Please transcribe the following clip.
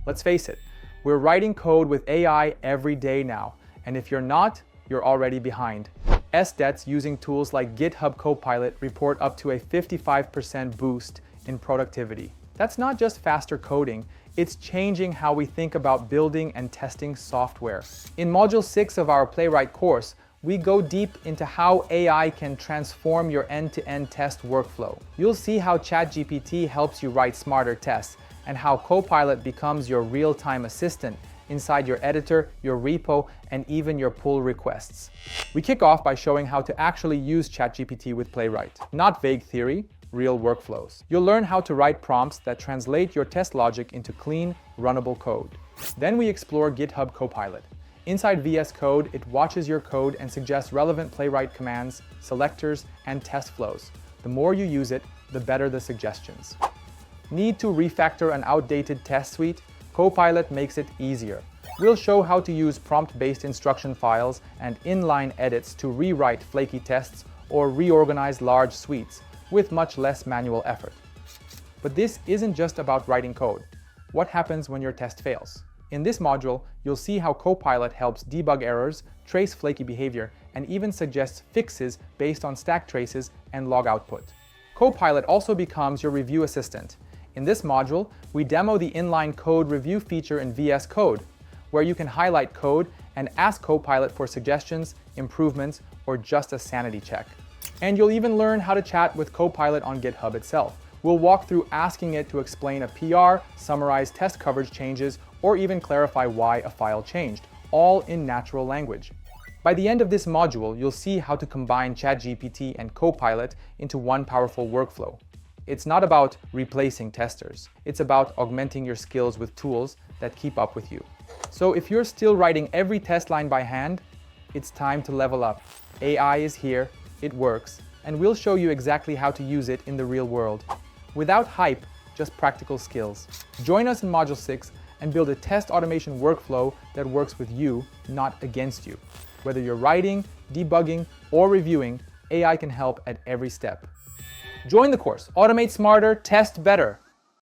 Let's face it, we're writing code with AI every day now, and if you're not, you're already behind. SDETS using tools like GitHub Copilot report up to a 55% boost in productivity. That's not just faster coding, it's changing how we think about building and testing software. In Module 6 of our Playwright course, we go deep into how AI can transform your end-to-end test workflow. You'll see how ChatGPT helps you write smarter tests, and how Copilot becomes your real-time assistant inside your editor, your repo, and even your pull requests. We kick off by showing how to actually use ChatGPT with Playwright. Not vague theory, real workflows. You'll learn how to write prompts that translate your test logic into clean, runnable code. Then we explore GitHub Copilot. Inside VS Code, it watches your code and suggests relevant Playwright commands, selectors, and test flows. The more you use it, the better the suggestions. Need to refactor an outdated test suite? Copilot makes it easier. We'll show how to use prompt-based instruction files and inline edits to rewrite flaky tests or reorganize large suites with much less manual effort. But this isn't just about writing code. What happens when your test fails? In this module, you'll see how Copilot helps debug errors, trace flaky behavior, and even suggests fixes based on stack traces and log output. Copilot also becomes your review assistant. In this module, we demo the inline code review feature in VS Code, where you can highlight code and ask Copilot for suggestions, improvements, or just a sanity check. And you'll even learn how to chat with Copilot on GitHub itself. We'll walk through asking it to explain a PR, summarize test coverage changes, or even clarify why a file changed, all in natural language. By the end of this module, you'll see how to combine ChatGPT and Copilot into one powerful workflow. It's not about replacing testers. It's about augmenting your skills with tools that keep up with you. So if you're still writing every test line by hand, it's time to level up. AI is here, it works, and we'll show you exactly how to use it in the real world. Without hype, just practical skills. Join us in Module 6 and build a test automation workflow that works with you, not against you. Whether you're writing, debugging, or reviewing, AI can help at every step. Join the course. Automate smarter, test better.